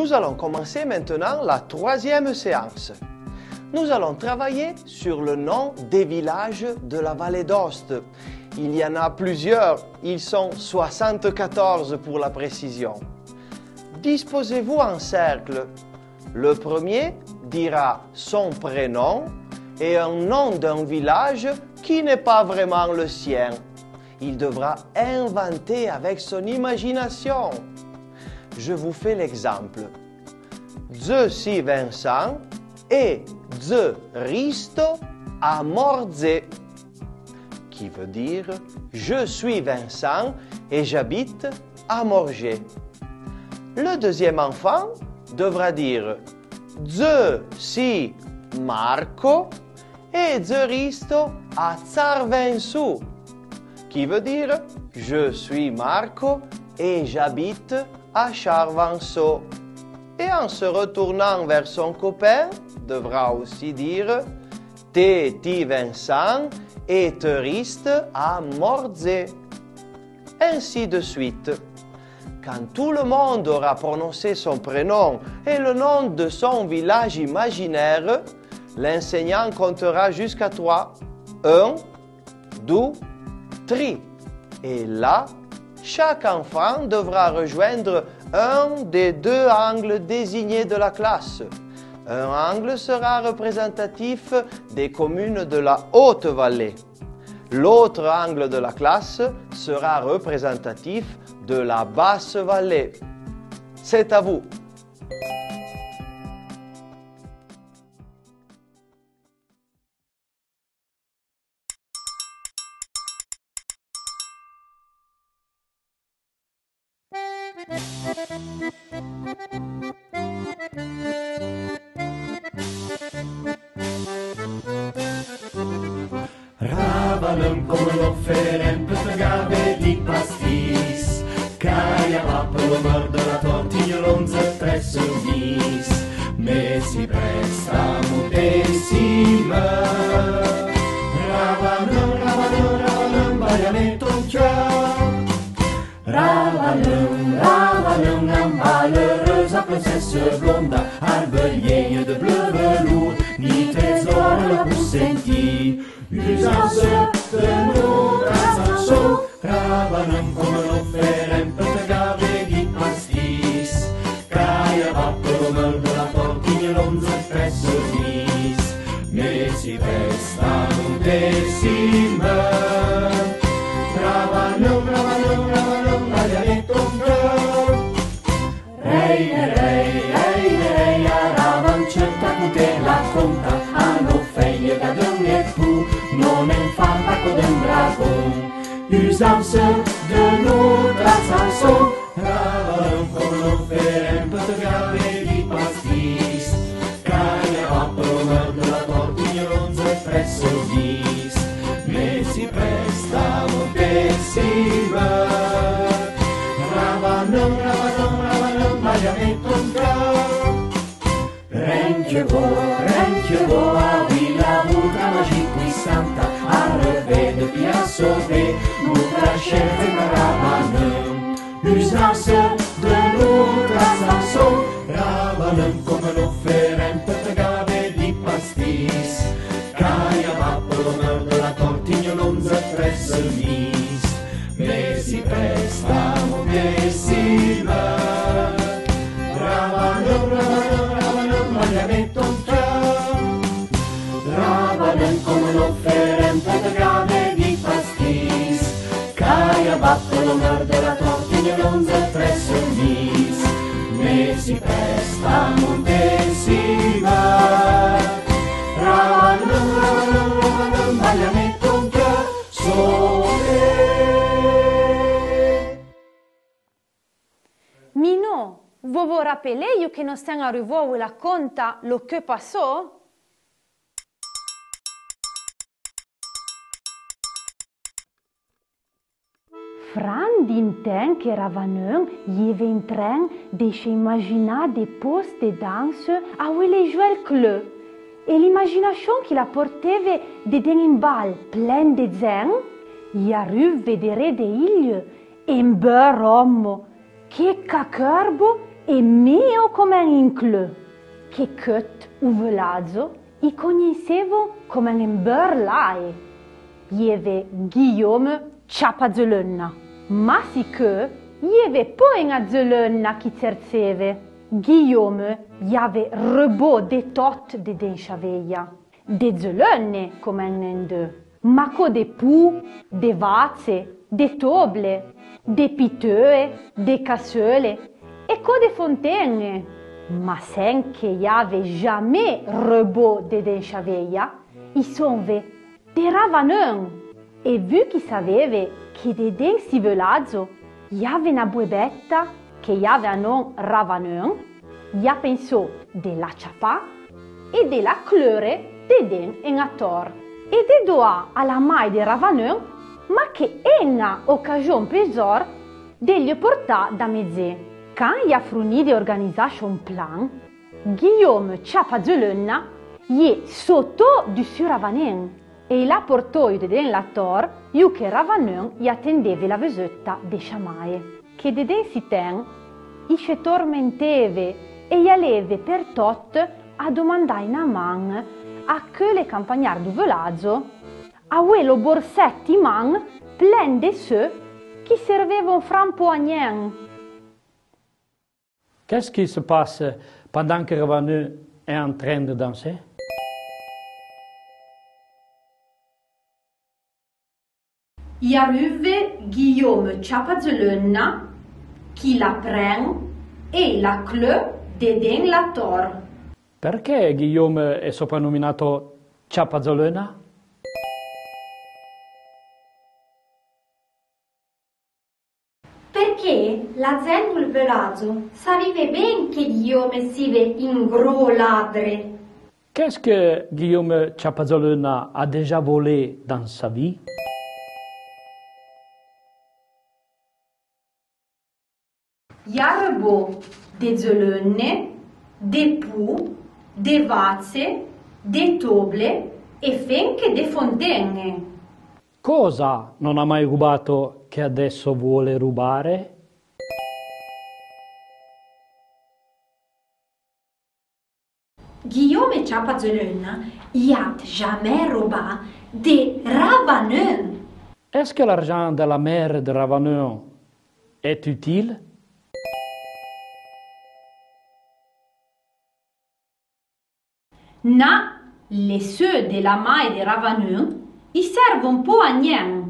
Nous allons commencer maintenant la troisième séance. Nous allons travailler sur le nom des villages de la vallée d'Aoste. Il y en a plusieurs, ils sont 74 pour la précision. Disposez-vous en cercle. Le premier dira son prénom et un nom d'un village qui n'est pas vraiment le sien. Il devra inventer avec son imagination. Je vous fais l'exemple. Je suis Vincent et je risto a Morze, qui veut dire je suis Vincent et j'habite à Morges. Le deuxième enfant devra dire je suis Marco et je risto a Zarvensu, qui veut dire je suis Marco et j'habite à Charvanceau. Et en se retournant vers son copain, devra aussi dire te ti Vincent et te riste à Morze. Ainsi de suite. Quand tout le monde aura prononcé son prénom et le nom de son village imaginaire, l'enseignant comptera jusqu'à 3. 1, 2, 3. Et là, chaque enfant devra rejoindre un des deux angles désignés de la classe. Un angle sera représentatif des communes de la Haute-Vallée. L'autre angle de la classe sera représentatif de la Basse-Vallée. C'est à vous. Ravalăm come l'offerem per gave di pastis, caia va per lo mordo la tortiglia l'onza presso vis, me si presta mutessima. Ravalăm, baialetto chiar. Ravalăm, un malheureuse princesse blonde, arbelier de bleu velours, ni trésor la pour sentir. Usance de notre chanson, ravalăm come l'offerem per gave di pastis, caia va per lo mordo la tortiglia l'onza presso vis, me si presta mutessima. Ravalăm, baialetto chiar. Rei, aravan certa cu te la conta, hanno feie da dăune pu, non è fatta con un dragon. Usance de notre chanson, ravalăm come l'offerem per gave di pastis, caia va per lo mordo la tortiglia l'onza presso vis, me si presta moltissima. Ravalăm, baialetto chiar. Renchievo, a villa mutra magic qui santa, a revede pia sove, mutra chef e ravalăm. Usance de notre chanson, ravalăm come l'offerem per gave di pastis, caia va per lo mordo la tortiglia l'onza presso il vis, me si presta moltissima. Ravalăm, baialetto chiar. Ravalăm come l'offerem per gave di pastis, caia va per lo mordo la tortiglia l'onza presso il vis, me si presta moltissima. Ravalăm, baialetto chiar. Sole. Mino, vous vous rappelez que nous sommes arrivés où la conta lo que passò? Fran din temps que Ravanão avait en train de s'imaginer des postes de danse à où il jouait le club. Et l'imagination qu'il apportait de un bal plein de gens, il arrive vedere de ilhe un bel homme che cacărbo e mio come in clou, che cut u velazzo i conoscevo come in berlae. Ieve Guillaume Ciapazzelonna, ma sì che ieve poi una zelonna chi zerzeve. Guillaume iave rebò de tot de den sciaveia, de zelonne come in due, ma co de pu, de vazze, de toble, de piteux, de cassole e co de fontaine. Ma sen che iave jamais rebò de den sciaveia, i sonve de ravanon. E vu chi saveve che de den si velazzo iave una buebetta che iave a non ravanon, ia pensò della ciapà e della clore de den en ator. E de doa alla mai de ravanon, ma che enna occasion pesor degli portà da mezzè. Quand ia frunì de organizzasce un plan, Guillaume Ciapazzelonna ie sotto du su ravanen e la portò de den l'ator, iu che ravanon ia attendeve la vesetta de sciamae. Che de den si ten, isce tormenteve e ia leve per tot a domandare in a man a che le campagnar du velazzo a quello borsetti man plen de se qui servevano fra un po' a nien. Qu'est-ce qui se passe pendant que Ravaneux est en train de danser? I arrive Guillaume Ciapazzelonna qui la prend e la clou de den l'ator. Perché Guillaume è soprannominato Ciapazzelonna? Perché la gente del velazzo sapeva ben che Guillaume sive in gros ladre. Qu'est-ce que Guillaume Ciapazzelonna a déjà volé dans sa vie? Ia rebò de zelonne, de pu, de vazze, de toble e fenche de fontaine. Cosa non ha mai rubato che adesso vuole rubare? Guillaume Ciapazzelonna y a jamais robé de Ravanon. Est-ce que l'argent de la mère de Ravaneux est utile? Na le sue della mai de Ravanon i serve un po' a nien.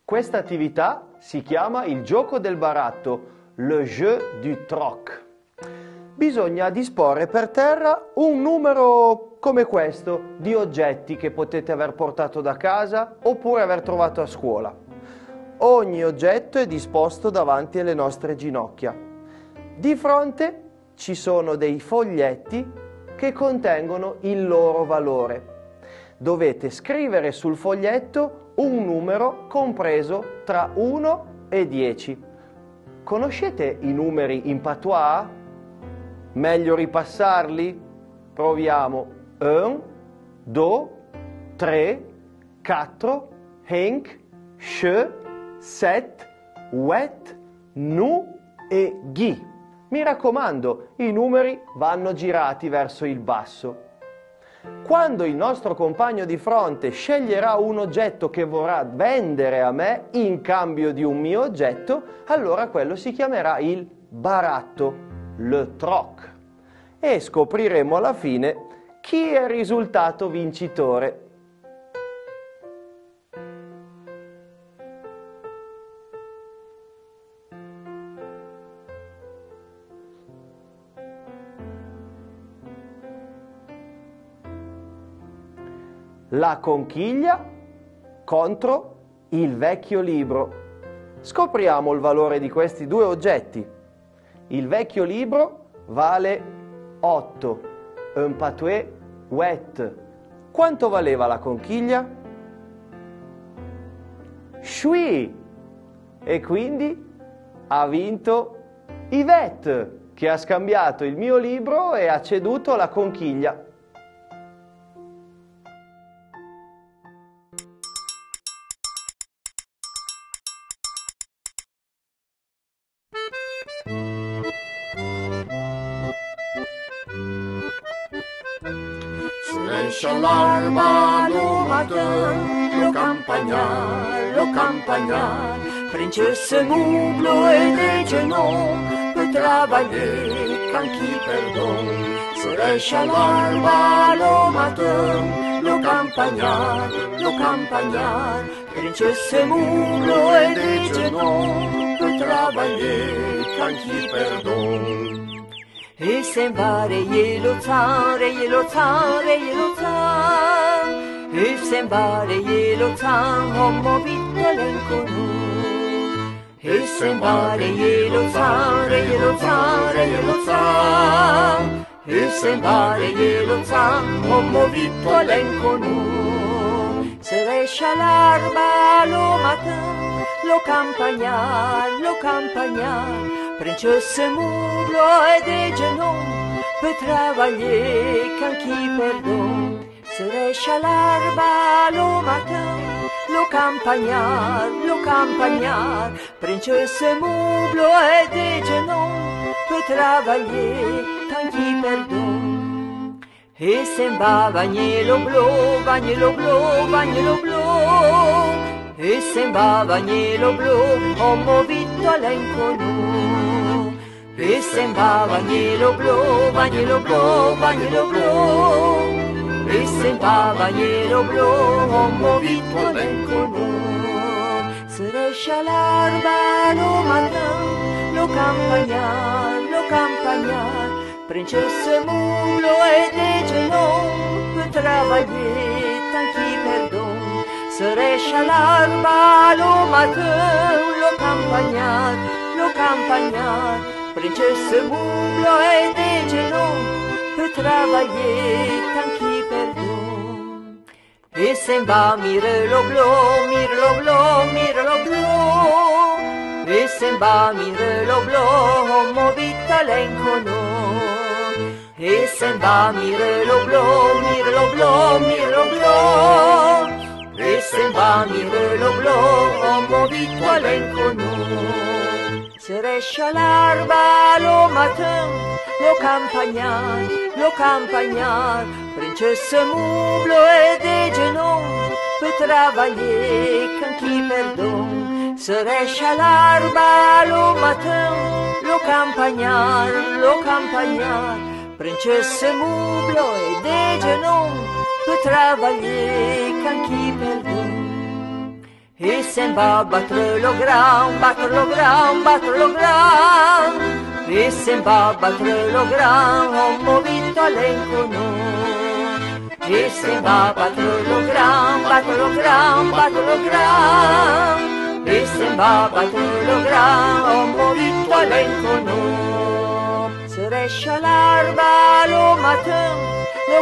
Questa attività si chiama il gioco del baratto, le jeu du troc. Bisogna disporre per terra un numero come questo di oggetti che potete aver portato da casa oppure aver trovato a scuola. Ogni oggetto è disposto davanti alle nostre ginocchia. Di fronte ci sono dei foglietti che contengono il loro valore. Dovete scrivere sul foglietto un numero compreso tra 1 e 10. Conoscete i numeri in patois? Meglio ripassarli? Proviamo. 1, 2, 3, 4, 5, 6, 7, 8, 9 e 10. Mi raccomando, i numeri vanno girati verso il basso. Quando il nostro compagno di fronte sceglierà un oggetto che vorrà vendere a me in cambio di un mio oggetto, allora quello si chiamerà il baratto, le troc. E scopriremo alla fine chi è risultato vincitore. La conchiglia contro il vecchio libro. Scopriamo il valore di questi due oggetti. Il vecchio libro vale 8, un patois 8. Quanto valeva la conchiglia? Shui! E quindi ha vinto Yvette, che ha scambiato il mio libro e ha ceduto la conchiglia. Srescia l'alba, lo matin, lo campagnar, princesse Muglo et des genoux, peut travailler quand qui perdon. Srescia l'alba, lo matin, lo campagnar, princesse Muglo et des genoux, peut travailler quand qui perdon. E sembrare lo zan, e sembrare lo zan, homo vittolenco nu. E sembrare lo zan, e sembrare lo zan, homo vittolenco nu. Srescia l'alba, lo matin, lo campagnar, princesse Muglo et des genoux, peut travailler quand qui perdon. Srescia l'alba, lo matin, lo campagnar, princesse Muglo et des genoux, peut travailler quand qui perdon. E sembra bagnelo blu, e sembra bagnelo blu, homo vittolenco nu. E sembra bagnelo blu, e sembra bagnelo blu, homo vittolenco nu. Srescia l'alba, lo matin, lo campagnar, princesse Muglo et des genoux, peut travailler tant qui perdon. Srescia l'alba, lo matin, lo campagnar, princesse Muglo et des genoux, peut travailler tant qui perdon. E sembra mirelo blu, e sembra mirelo blu, homo vittolenco nu. E sembra mirelo blu, e sembra mirelo blu, homo vittolenco nu. Srescia l'alba, lo matin, lo campagnar, princesse Muglo et des genoux, peut travailler quand qui perdon. Srescia l'alba, lo matin, lo campagnar, princesse Muglo et des genoux, peut travailler quand qui perdon. E sembra battere lo gran, e sembra battere lo gran, homo vittolenco nu. E sembra battere lo gran, e sembra battere lo gran, homo vittolenco nu. Srescia l'alba, lo matin, lo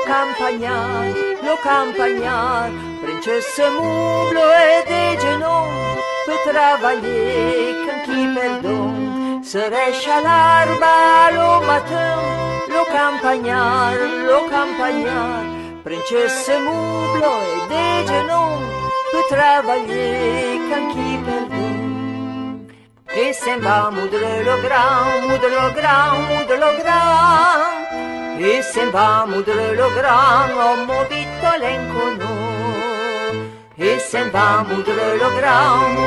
campagnar, princesse Muglo et des genoux, peut travailler quand qui perdon. Srescia l'alba, lo matin, lo campagnar, princesse Muglo et des genoux, peut travailler quand qui perdon. E sembra mudre lo gran, e sembra mudre lo gran, homo vittolenco nu. E sembra mudre lo gran,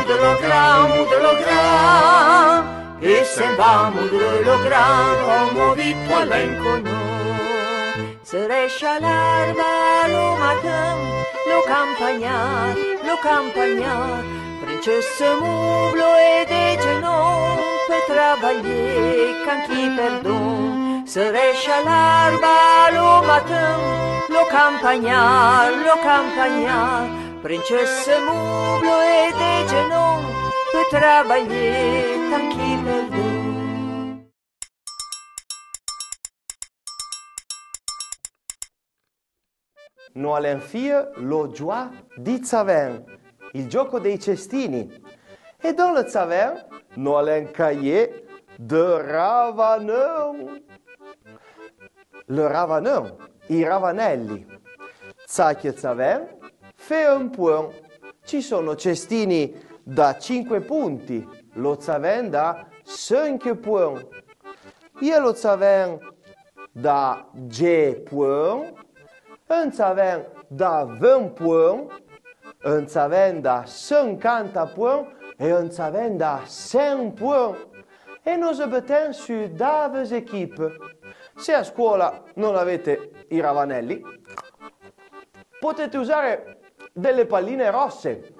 e sembra mudre lo gran, homo vittolenco nu. Srescia l'alba, lo matin, lo campagnar, princesse Muglo et des genoux, peut travailler quand qui perdon. Srescia l'alba, lo matin, lo campagnar, princesse Muglo et des genoux, peut travailler tant qui perdon. Nous allons faire lo joie di Zavern, il gioco dei cestini. E dans le Zavern, nous allons cahier de ravaneur. Le ravaneur, i ravanelli. Zacchio Zavern, fait un point. Ci sono cestini da 5 punti, lo Zavern da 5 punti. Il y a lo Zavern da 10 punti, Uns avem da 20 points, uns avem da 50 points e uns avem da 100 points. E noi abbiamo su daves equipe. Se a scuola non avete i ravanelli, potete usare delle palline rosse.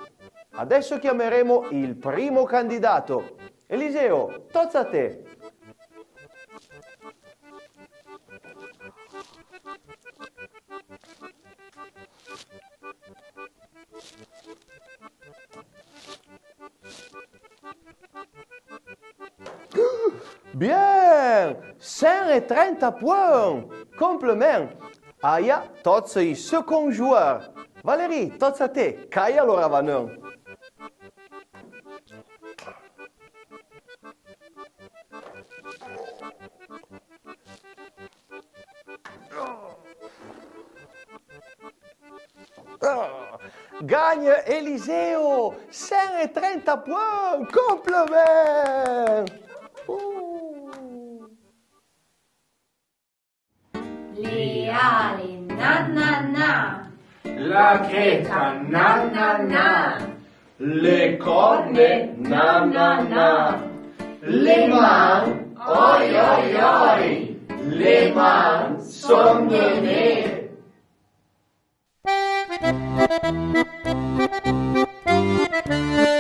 Adesso chiameremo il primo candidato. Eliseo, tozza a te. Bien, 130 points. Compliment. Aia, tots i second joueur. Valérie, tots a te. Caia lo ravanão. Gagne Eliseo, 130 points. Compliment. Le ali, na na na. La cheta, na na na. Le corne, na na na. Le man, oi oi oi. Le man son bene. Thank you.